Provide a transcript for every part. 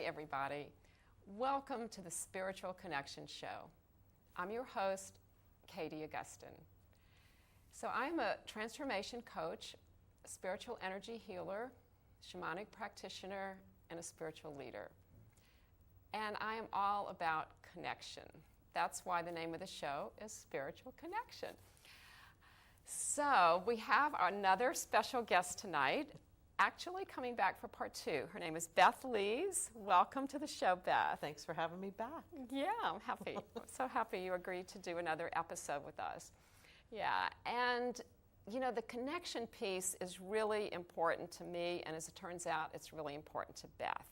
everybody. Welcome to the Spiritual Connection Show. I'm your host, Katie Augustyn. So I'm a transformation coach, a spiritual energy healer, shamanic practitioner, and a spiritual leader. And I am all about connection. That's why the name of the show is Spiritual Connection. So we have another special guest tonight, actually coming back for part 2. Her name is Beth Leas. Welcome to the show, Beth. Thanks for having me back. Yeah, I'm happy. I'm so happy you agreed to do another episode with us. Yeah, and you know, the connection piece is really important to me, and as it turns out, it's really important to Beth.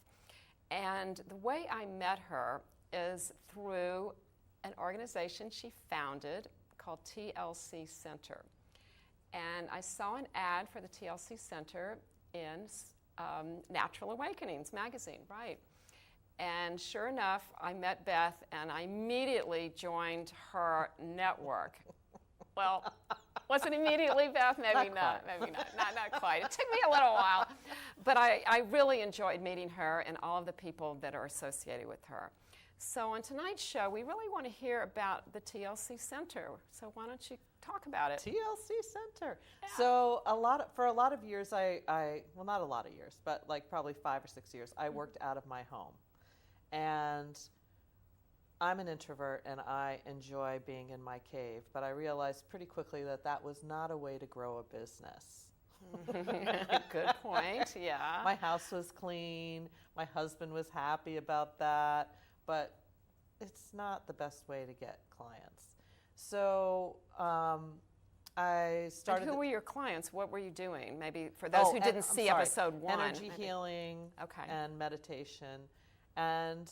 And the way I met her is through an organization she founded called TLC Center. And I saw an ad for the TLC Center in Natural Awakenings magazine, right? And sure enough, I met Beth and I immediately joined her network. Well, was it immediately, Beth? Maybe not. Maybe not. Not quite. It took me a little while. But I really enjoyed meeting her and all of the people that are associated with her. So on tonight's show, we really want to hear about the TLC Center. So why don't you talk about it? TLC Center. Yeah. So for a lot of years, well, not a lot of years, but like probably 5 or 6 years, I worked out of my home. And I'm an introvert and I enjoy being in my cave, but I realized pretty quickly that that was not a way to grow a business. Good point, yeah. My house was clean, my husband was happy about that, but it's not the best way to get clients. So I started. And who were your clients? What were you doing? Maybe for those who didn't see episode 1. Energy healing and meditation. And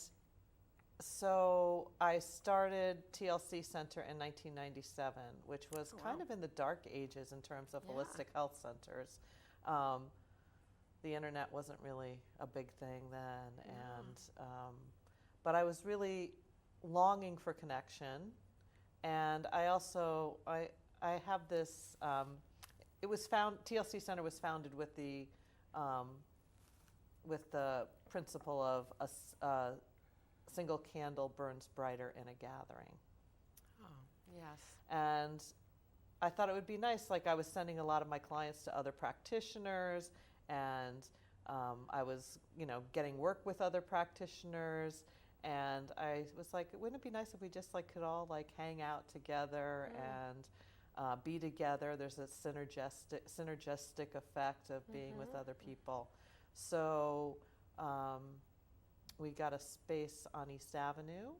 so I started TLC Center in 1997, which was kind of in the dark ages in terms of holistic health centers. The internet wasn't really a big thing then, and but I was really longing for connection. And I also I have this. TLC Center was founded with the principle of a single candle burns brighter in a gathering. Oh, yes. And I thought it would be nice, like I was sending a lot of my clients to other practitioners, and I was, getting work with other practitioners, and I was like, wouldn't it be nice if we just could all hang out together and be together? There's a synergistic effect of being with other people. So we got a space on East Avenue,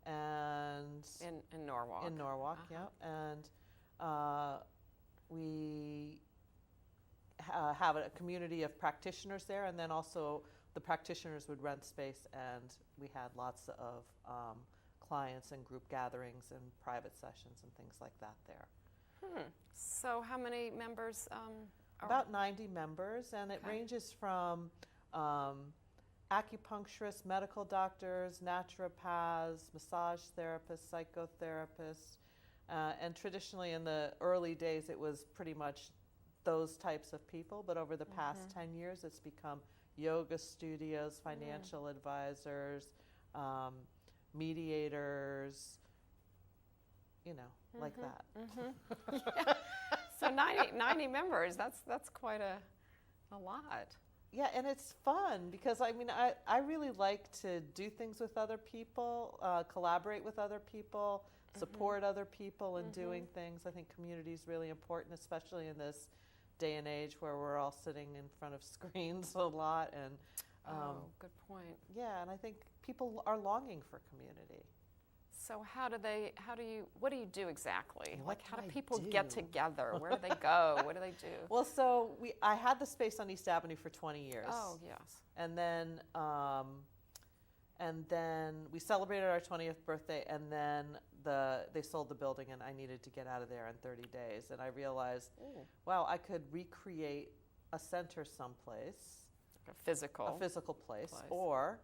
and in Norwalk. In Norwalk, yeah, and we have a community of practitioners there, and then also the practitioners would rent space, and we had lots of clients and group gatherings and private sessions and things like that there. So how many members? About 90 members, and it ranges from acupuncturists, medical doctors, naturopaths, massage therapists, psychotherapists, and traditionally in the early days it was pretty much those types of people, but over the past 10 years it's become yoga studios, financial advisors, mediators, like that. Yeah. So 90 members, that's quite a lot. Yeah, and it's fun because I really like to do things with other people, collaborate with other people, support other people in doing things. I think community is really important, especially in this day and age where we're all sitting in front of screens a lot. And good point. Yeah, and I think people are longing for community. So what do you do exactly? How do people do? get together? Where do they go? What do they do? Well, so I had the space on East Avenue for 20 years. Oh, yes. And then we celebrated our 20th birthday, and then they sold the building, and I needed to get out of there in 30 days. And I realized, wow, I could recreate a center someplace. A physical place. Or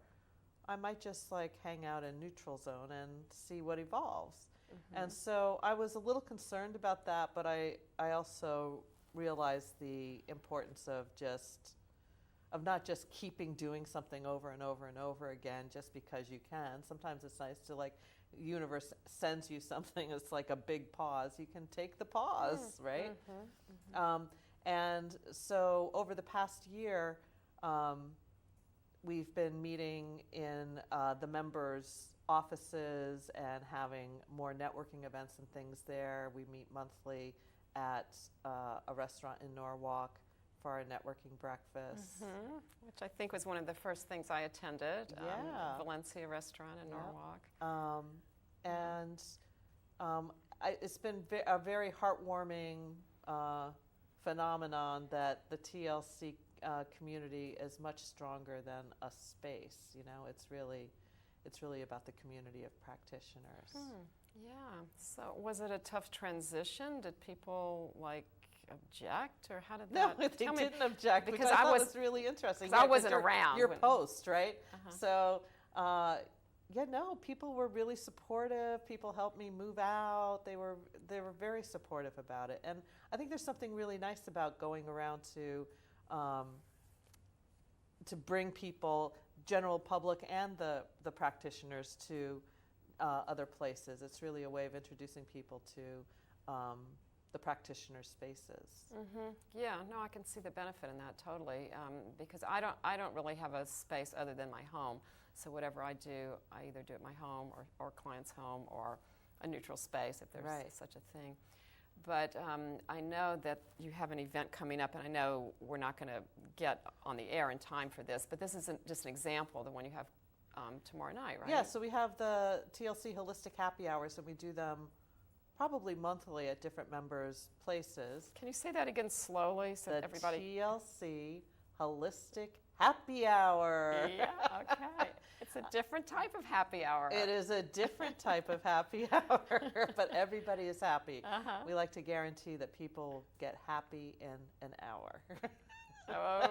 I might just hang out in neutral zone and see what evolves. And so I was a little concerned about that, but I also realized the importance of just of not just keeping doing something over and over and over again just because you can. Sometimes it's nice to, like, the universe sends you something, it's like a big pause. You can take the pause, right? And so over the past year, we've been meeting in the members' offices and having more networking events and things there. We meet monthly at a restaurant in Norwalk for our networking breakfast. Which I think was one of the first things I attended, Valencia restaurant in Norwalk. It's been a very heartwarming phenomenon that the TLC community is much stronger than a space. You know, it's really about the community of practitioners. Yeah. So was it a tough transition? Did people object, or how did that? No, they didn't object, because I thought it was really interesting. Because I wasn't around. Your post, right? So, people were really supportive. People helped me move out. They were very supportive about it, and I think there's something really nice about going around to bring people, general public and the practitioners, to other places. It's really a way of introducing people to the practitioner spaces. Yeah, no, I can see the benefit in that totally, because I don't really have a space other than my home. So whatever I do, I either do at my home or client's home or a neutral space if there's such a thing. But I know that you have an event coming up, and I know we're not going to get on the air in time for this, but this is just an example, the one you have tomorrow night, right? Yeah, so we have the TLC Holistic Happy Hours, and we do them probably monthly at different members' places. Can you say that again slowly so everybody... TLC Holistic Happy Hour. Yeah, okay. It's a different type of happy hour. It is a different type of happy hour, but everybody is happy. We like to guarantee that people get happy in an hour. Oh,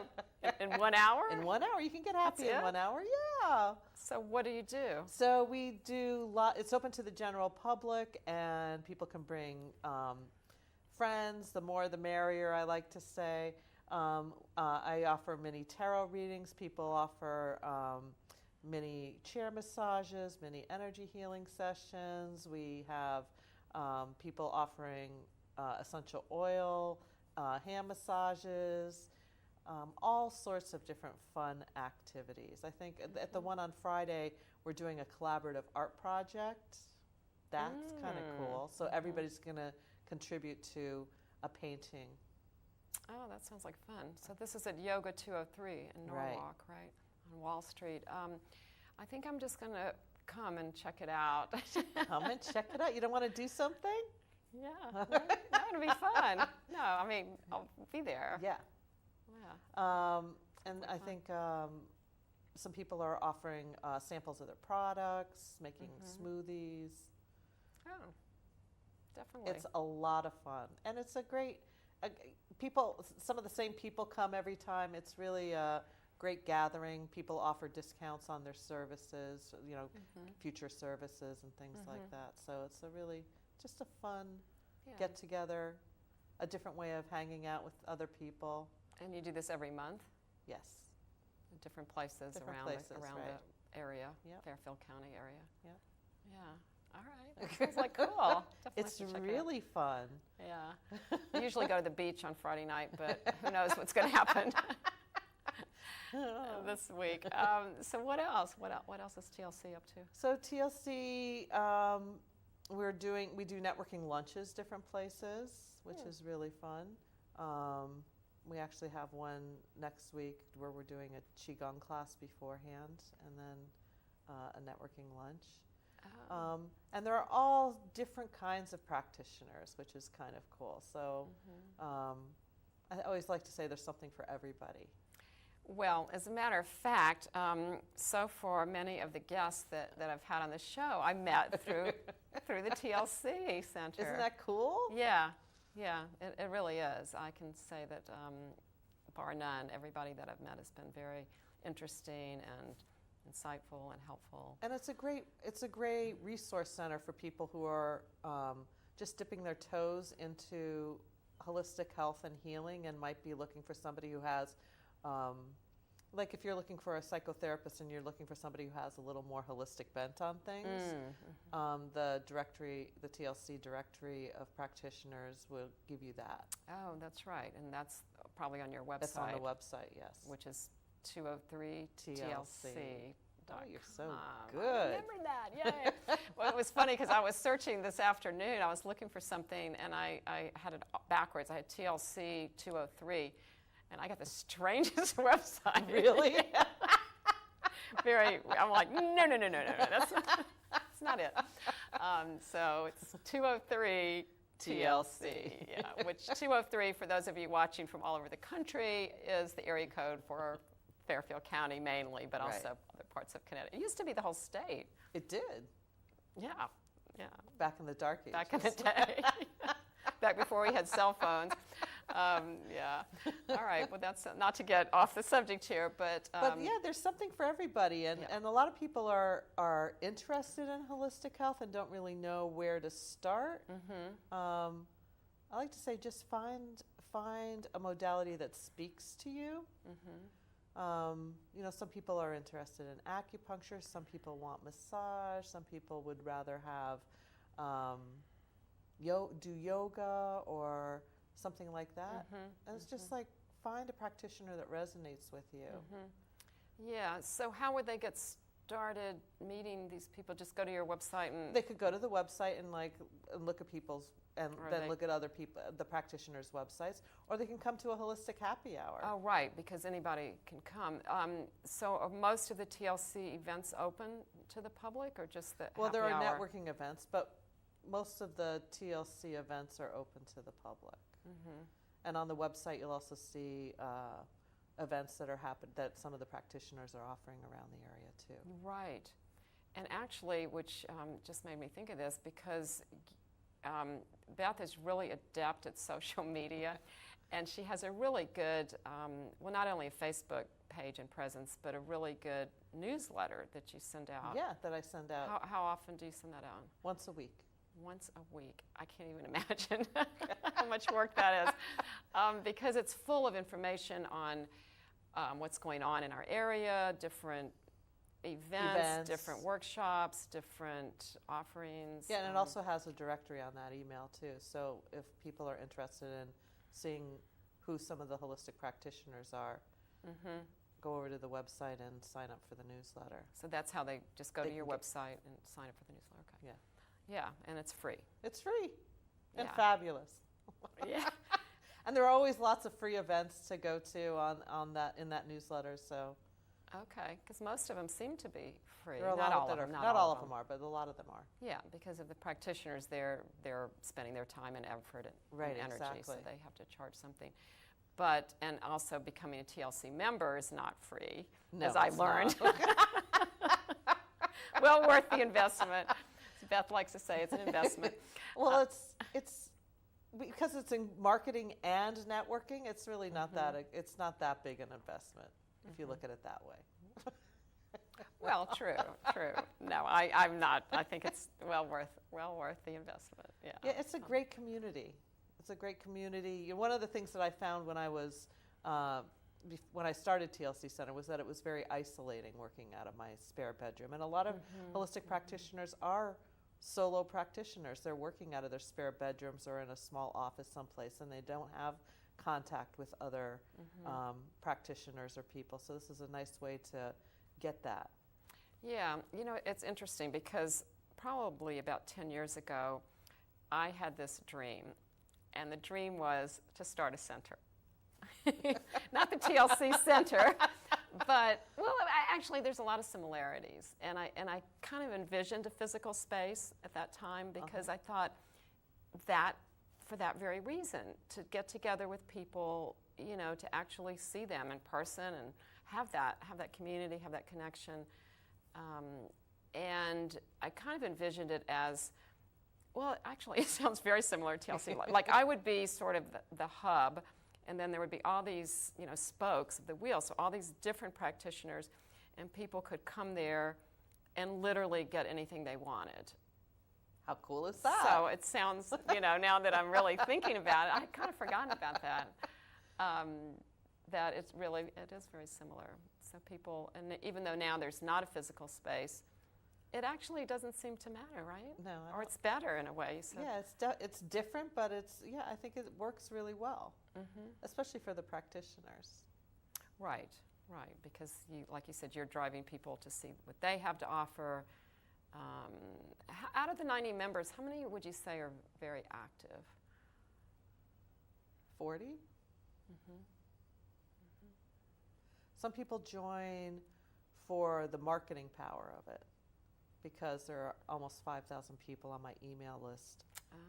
in 1 hour? In 1 hour. You can get happy in 1 hour, yeah. So what do you do? So we do, it's open to the general public, and people can bring friends. The more the merrier, I like to say. I offer mini tarot readings. People offer mini chair massages, mini energy healing sessions. We have people offering essential oil, hand massages, all sorts of different fun activities. I think at the one on Friday, we're doing a collaborative art project. That's kind of cool. So everybody's going to contribute to a painting. Oh, that sounds like fun. So this is at Yoga 203 in Norwalk, right? On Wall Street. I think I'm just going to come and check it out. Come and check it out. You don't want to do something? Yeah. That would be fun. No, I mean, I'll be there. Yeah. Yeah. And I think some people are offering samples of their products, making smoothies. Oh, definitely. It's a lot of fun. And it's a great... some of the same people come every time. It's really a great gathering. People offer discounts on their services, future services and things like that. So it's just a fun get together, a different way of hanging out with other people. And you do this every month? Yes. In different places around the area, Fairfield County area. Yep. Yeah. All right. That sounds like cool. It's really fun. Yeah. I usually go to the beach on Friday night, but who knows what's going to happen this week. So what else? What else is TLC up to? So TLC, we do networking lunches different places, which is really fun. We actually have one next week where we're doing a Qigong class beforehand, and then a networking lunch. And there are all different kinds of practitioners, which is kind of cool. So I always like to say there's something for everybody. Well, as a matter of fact, so for many of the guests that I've had on the show, I met through the TLC Center. Isn't that cool? Yeah, it really is. I can say that, bar none, everybody that I've met has been very interesting and insightful and helpful. And it's a great resource center for people who are just dipping their toes into holistic health and healing and might be looking for somebody who has Like if you're looking for a psychotherapist and you're looking for somebody who has a little more holistic bent on things, the TLC directory of practitioners will give you that. Oh, that's right. And that's probably on your website. That's on the website, yes. Which is 203TLC. Oh, you're so good. I remember that, yay. Well, it was funny because I was searching this afternoon. I was looking for something, and I had it backwards. I had TLC 203, and I got the strangest website. Really? I'm like, no, that's not it. So it's 203 TLC, yeah, which 203, for those of you watching from all over the country, is the area code for Fairfield County mainly, but also other parts of Connecticut. It used to be the whole state. It did. Yeah. Back in the dark ages. Back in the day. Back before we had cell phones. Yeah. All right. Well, that's not to get off the subject here, but yeah, there's something for everybody, and a lot of people are interested in holistic health and don't really know where to start. I like to say just find a modality that speaks to you. Some people are interested in acupuncture, some people want massage, some people would rather have do yoga or something like that. And it's just like find a practitioner that resonates with you. Yeah, so how would they get started meeting these people? Just go to your website and... They could go to the website and look at people's, and then look at other people, the practitioners' websites, or they can come to a holistic happy hour. Oh, right, because anybody can come. So are most of the TLC events open to the public, or just the happy hour? Well, there are networking events, but most of the TLC events are open to the public. And on the website, you'll also see events that that some of the practitioners are offering around the area too. Right, and actually, which just made me think of this, because Beth is really adept at social media, and she has a really good, well, not only a Facebook page and presence, but a really good newsletter that you send out. Yeah, that I send out. How often do you send that out? Once a week. Once a week. I can't even imagine how much work that is, because it's full of information on what's going on in our area, different events, different workshops, different offerings. Yeah, and it also has a directory on that email too. So if people are interested in seeing who some of the holistic practitioners are, go over to the website and sign up for the newsletter. So that's how they just go to your website and sign up for the newsletter. Okay. Yeah. Yeah, and it's free. It's free and fabulous. Yeah. And there are always lots of free events to go to in that newsletter. So. Okay, because most of them seem to be free. Not all of them are, but a lot of them are. Yeah, because of the practitioners, they're spending their time and effort and energy, so they have to charge something. But, and also becoming a TLC member is not free, as I learned. Well worth the investment. As Beth likes to say, it's an investment. Well, it's because it's in marketing and networking. It's really not it's not that big an investment. If you look at it that way. Well, true. No, I'm not. I think it's well worth the investment. Yeah. Yeah, it's a great community. It's a great community. One of the things that I found when I started TLC Center was that it was very isolating working out of my spare bedroom. And a lot of holistic practitioners are solo practitioners. They're working out of their spare bedrooms or in a small office someplace, and they don't have contact with other practitioners or people. So this is a nice way to get that. Yeah, it's interesting because probably about 10 years ago, I had this dream, and the dream was to start a center. Not the TLC Center, but, well, actually there's a lot of similarities, and I kind of envisioned a physical space at that time because I thought that for that very reason, to get together with people, to actually see them in person and have that community, have that connection. And I kind of envisioned it as, well, actually it sounds very similar to TLC. Like I would be sort of the hub, and then there would be all these, spokes of the wheel, so all these different practitioners, and people could come there and literally get anything they wanted. How cool is that? So it sounds, now that I'm really thinking about it, I'd kind of forgotten about that. That it is very similar. So people, and even though now there's not a physical space, it actually doesn't seem to matter, right? No. Or it's better in a way. So. Yeah, it's different, but I think it works really well, especially for the practitioners. Right, because like you said, you're driving people to see what they have to offer. Out of the 90 members, how many would you say are very active? 40. Some people join for the marketing power of it, because there are almost 5,000 people on my email list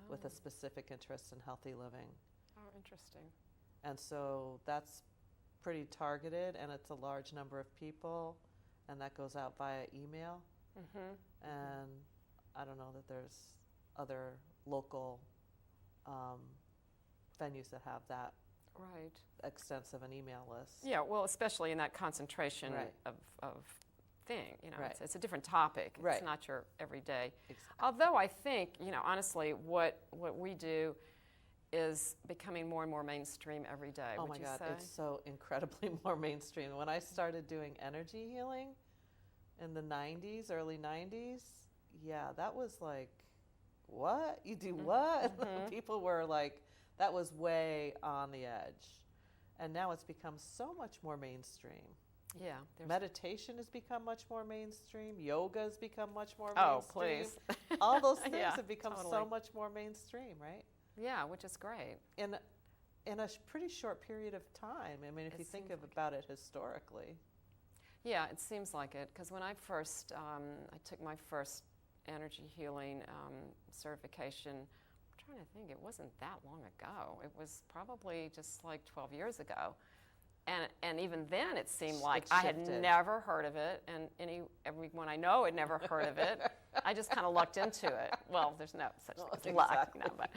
with a specific interest in healthy living. Oh, interesting. And so that's pretty targeted, and it's a large number of people, and that goes out via email. And I don't know that there's other local venues that have that extensive an email list. Yeah, well, especially in that concentration of thing, Right. It's a different topic. Right. It's not your everyday. Exactly. Although I think, honestly, what we do is becoming more and more mainstream every day. Oh would my you God, say? it's so incredibly more mainstream. When I started doing energy healing in the 90s, early 90s, yeah, that was like, what? You do what? People were like, that was way on the edge. And now it's become so much more mainstream. Yeah. Meditation has become much more mainstream. Yoga has become much more mainstream. mainstream. Oh, please. All those things have become so much more mainstream, right? Yeah, which is great. In a pretty short period of time. I mean, if you think about it historically. Yeah, it seems like it. Because when I first, I took my first energy healing certification, I'm trying to think, it wasn't that long ago. It was probably just like 12 years ago. And even then, it seemed like I had never heard of it, and everyone I know had never heard of it. I just kind of lucked into it. Well, there's no such thing as luck, but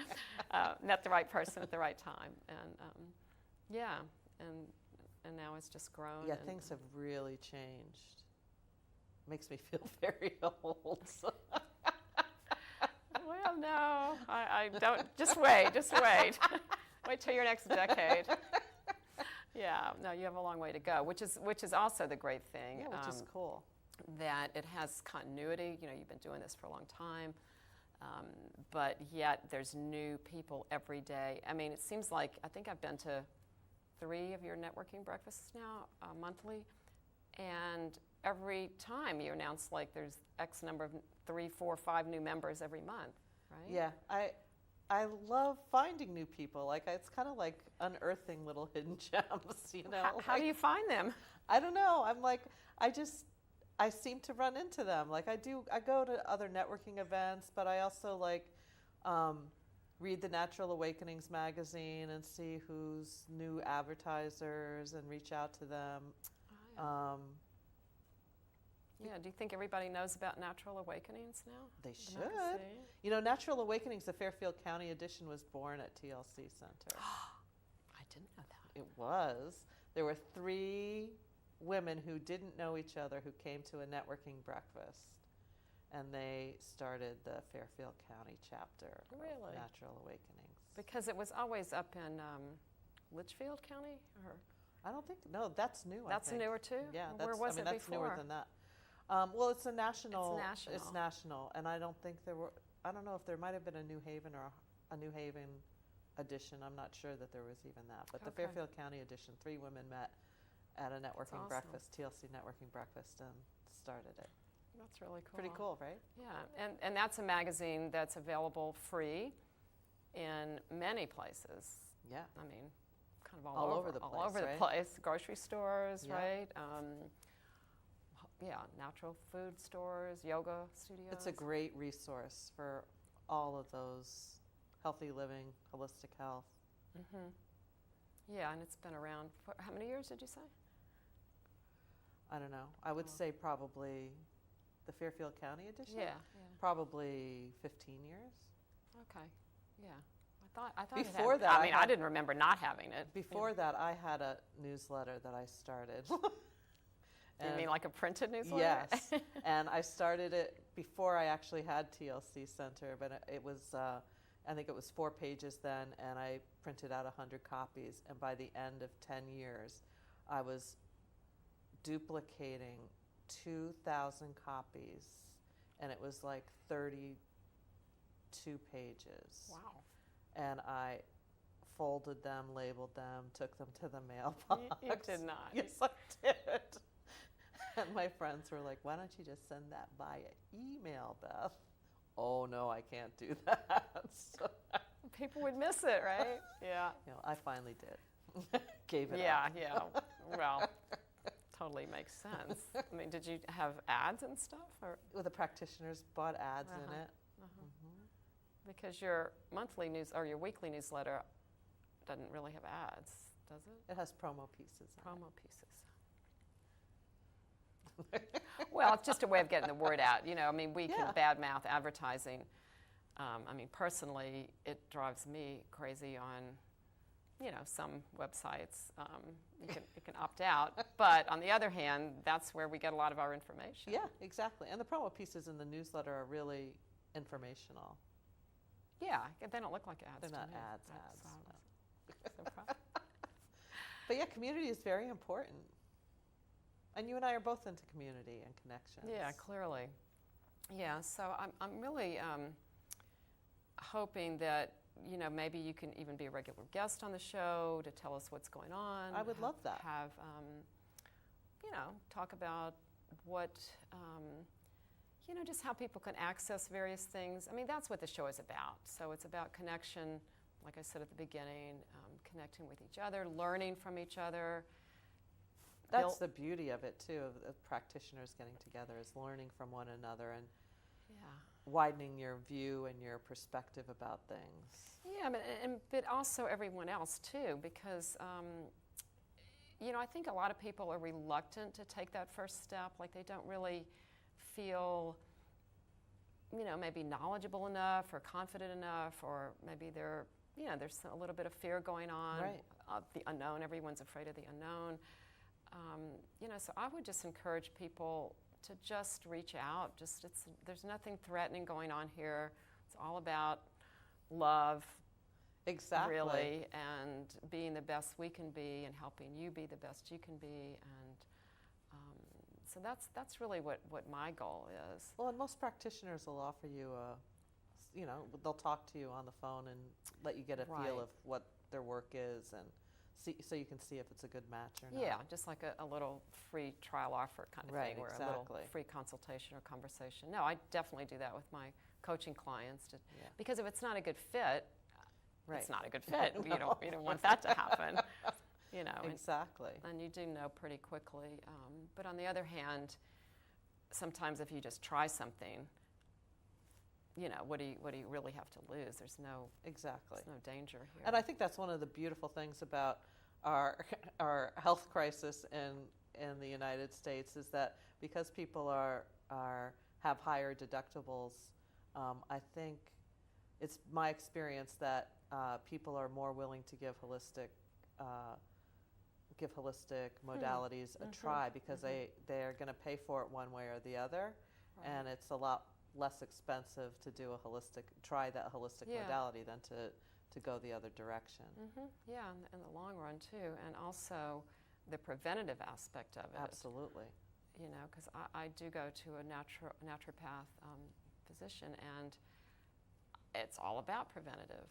met the right person at the right time, and and now it's just grown. Yeah, things have really changed. Makes me feel very old. Well, no, I don't. Just wait. Wait till your next decade. Yeah, no, you have a long way to go, which is also the great thing. Yeah, which is cool. That it has continuity. You've been doing this for a long time, but yet there's new people every day. I mean, it seems like I think I've been to 3 of your networking breakfasts now, monthly, and every time you announce like there's X number of 3, 4, 5 new members every month, right? Yeah, I love finding new people. Like, it's kind of like unearthing little hidden gems, How do you find them? I don't know. I'm like, I seem to run into them. Like, I go to other networking events, but I also like read the Natural Awakenings magazine and see who's new advertisers and reach out to them. Oh, yeah. Do you think everybody knows about Natural Awakenings now? They should. Natural Awakenings, the Fairfield County edition, was born at TLC Center. I didn't know that. It was. There were 3 women who didn't know each other who came to a networking breakfast, and they started the Fairfield County chapter of Natural Awakenings. Because it was always up in Litchfield County? Or? I don't think, no, that's new. That's newer too? Yeah, where was it that's before? Newer than that. Well, it's a national. It's national, and I don't think there were. I don't know if there might have been a New Haven or a New Haven edition. I'm not sure that there was even that. But the Fairfield County edition, 3 women met at a networking breakfast, TLC networking breakfast, and started it. That's really cool. Pretty cool, right? Yeah, and that's a magazine that's available free in many places. Yeah. I mean, kind of all over the place. All over the place. Grocery stores, right? Yeah, natural food stores, yoga studios. It's a great resource for all of those healthy living, holistic health. Yeah, and it's been around for how many years did you say? I don't know. I would say probably the Fairfield County edition. Yeah. Probably 15 years. Okay. Yeah. I thought before that. I mean, I didn't remember not having it. Before that, I had a newsletter that I started. You mean like a printed newsletter? Yes. And I started it before I actually had TLC Center, but it was, I think it was 4 pages then, and I printed out 100 copies. And by the end of 10 years, I was duplicating 2,000 copies, and it was like 32 pages. Wow. And I folded them, labeled them, took them to the mailbox. You did not. Yes, I did. And my friends were like, why don't you just send that via email, Beth? Oh, no, I can't do that. So, people would miss it, right? Yeah. I finally did. Gave it up. Yeah. Well, totally makes sense. I mean, did you have ads and stuff? Or? Well, the practitioners bought ads in it. Because your monthly or your weekly newsletter doesn't really have ads, does it? It has promo pieces. Promo pieces. Well, it's just a way of getting the word out. I mean, we can badmouth advertising. I mean, personally, it drives me crazy on, some websites. You can opt out. But on the other hand, that's where we get a lot of our information. Yeah, exactly. And the promo pieces in the newsletter are really informational. Yeah, they don't look like ads. They're not ads. No. But yeah, community is very important. And you and I are both into community and connections. Yeah, clearly. Yeah, so I'm really hoping that, maybe you can even be a regular guest on the show to tell us what's going on. I would love that. Have, talk about what, just how people can access various things. I mean, that's what the show is about. So it's about connection, like I said at the beginning, connecting with each other, learning from each other. That's the beauty of it, too, of practitioners getting together, is learning from one another and widening your view and your perspective about things. Yeah, but also everyone else, too, because, I think a lot of people are reluctant to take that first step. Like, they don't really feel, maybe knowledgeable enough or confident enough, or maybe there's a little bit of fear going on. Right. The unknown. Everyone's afraid of the unknown. So I would just encourage people to just reach out. There's nothing threatening going on here. It's all about love. Exactly. Really, and being the best we can be, and helping you be the best you can be, and so that's really what my goal is. Well, and most practitioners will offer you they'll talk to you on the phone and let you get a feel of what their work is, and so you can see if it's a good match or not. Yeah, just like a little free trial offer kind of thing, or exactly. a little free consultation or conversation. No, I definitely do that with my coaching clients, because if it's not a good fit, it's not a good fit. No. You don't want that to happen. Exactly. And you do know pretty quickly. But on the other hand, sometimes if you just try something, what do you really have to lose? There's no danger here. And I think that's one of the beautiful things about our health crisis in the United States, is that because people have higher deductibles, I think it's my experience that people are more willing to give holistic modalities a try, because they're going to pay for it one way or the other, and it's a lot less expensive to try that holistic modality than to go the other direction. Yeah, in the long run too, and also the preventative aspect of it. Absolutely. Because I do go to a naturopath physician, and it's all about preventative.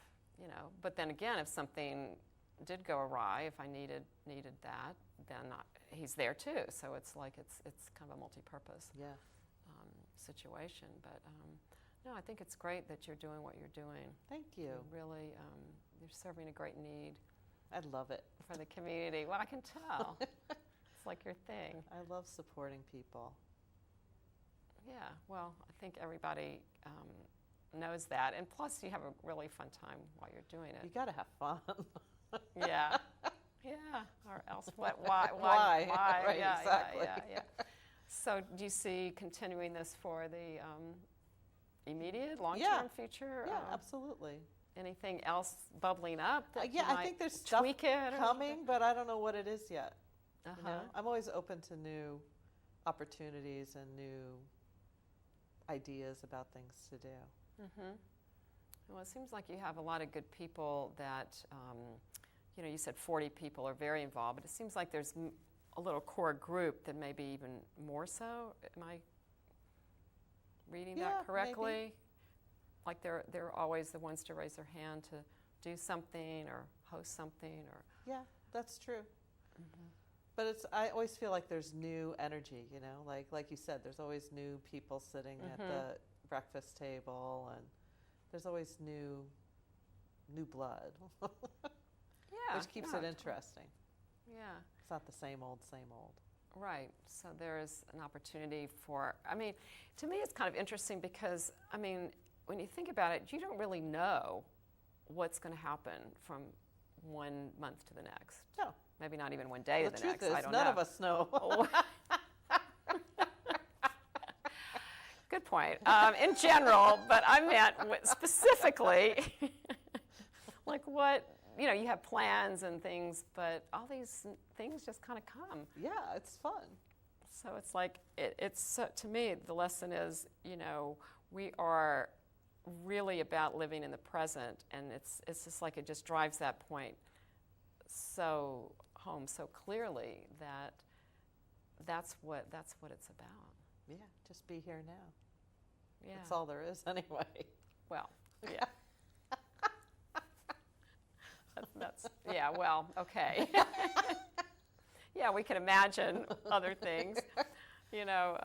But then again, if something did go awry, if I needed that, then he's there too. So it's like it's kind of a multi-purpose situation. But no, I think it's great that you're doing what you're doing. Thank you. Really, you're serving a great need. I love it. For the community. Well, I can tell. It's like your thing. I love supporting people. Yeah, well, I think everybody knows that. And plus, you have a really fun time while you're doing it. You got to have fun. Yeah. Or else what? Why? Right, Yeah, exactly. Yeah. So, do you see continuing this for the immediate, long-term future? Yeah, absolutely. Anything else bubbling up? That I think there's stuff coming, but I don't know what it is yet. I'm always open to new opportunities and new ideas about things to do. Well, it seems like you have a lot of good people that, you said 40 people are very involved, but it seems like there's a little core group that maybe even more so. Am I reading that correctly? Maybe. Like they're always the ones to raise their hand to do something or host something or. Yeah, that's true. Mm-hmm. But I always feel like there's new energy, you know, like you said, there's always new people sitting at the breakfast table, and there's always new blood. Yeah, which keeps it interesting. Yeah. It's not the same old, same old. Right. So there is an opportunity for, I mean, to me it's kind of interesting because, I mean, when you think about it, you don't really know what's going to happen from one month to the next. No. Maybe not even one day to the next. The truth is, I don't none know. of us know. Good point. In general, but I meant specifically, like what, you know, you have plans and things, but all these things just kind of come. Yeah, it's fun. So it's like, to me, the lesson is, you know, we are really about living in the present, and it's just like it just drives that point so home so clearly that that's what it's about. Yeah, just be here now. Yeah. That's all there is anyway. Well, yeah. Yeah, well, okay. Yeah, we can imagine other things, you know,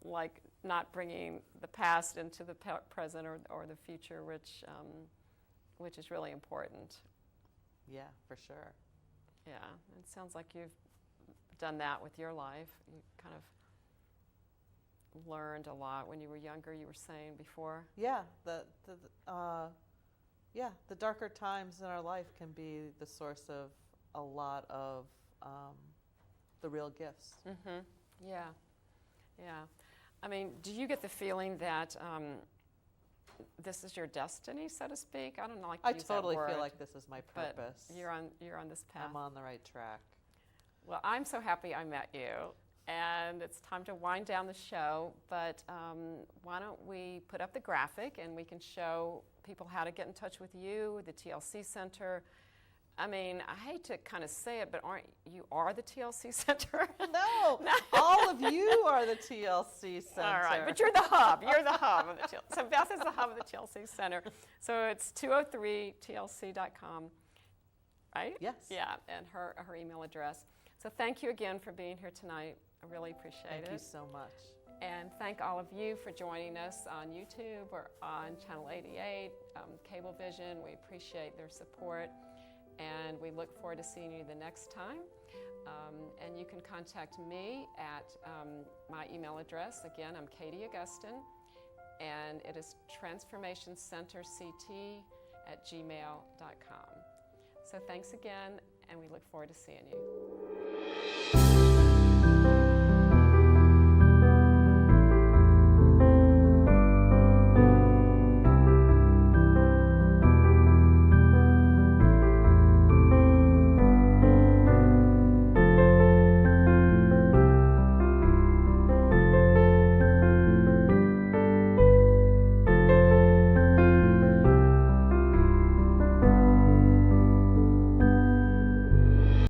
like not bringing the past into the present or the future, which is really important. Yeah, for sure. Yeah, it sounds like you've done that with your life. You kind of learned a lot when you were younger, you were saying before. Yeah, the darker times in our life can be the source of a lot of the real gifts. Mm-hmm. Yeah, yeah. I mean, do you get the feeling that this is your destiny, so to speak? I don't know, like to use totally that word, feel like this is my purpose. But you're on this path. I'm on the right track. Well, I'm so happy I met you, and it's time to wind down the show. But why don't we put up the graphic and we can show people how to get in touch with you, the TLC Center. I mean, I hate to kind of say it, but you are the TLC Center? No, all of you are the TLC Center. All right, but you're the hub. You're the hub of the TLC. So Beth is the hub of the TLC Center. So it's 203tlc.com, right? Yes. Yeah, and her email address. So thank you again for being here tonight. I really appreciate it. Thank you so much. And thank all of you for joining us on YouTube or on Channel 88, Cablevision. We appreciate their support. And we look forward to seeing you the next time. And you can contact me at my email address. Again, I'm Katie Augustyn, and it is transformationcenterct@gmail.com. So thanks again, and we look forward to seeing you.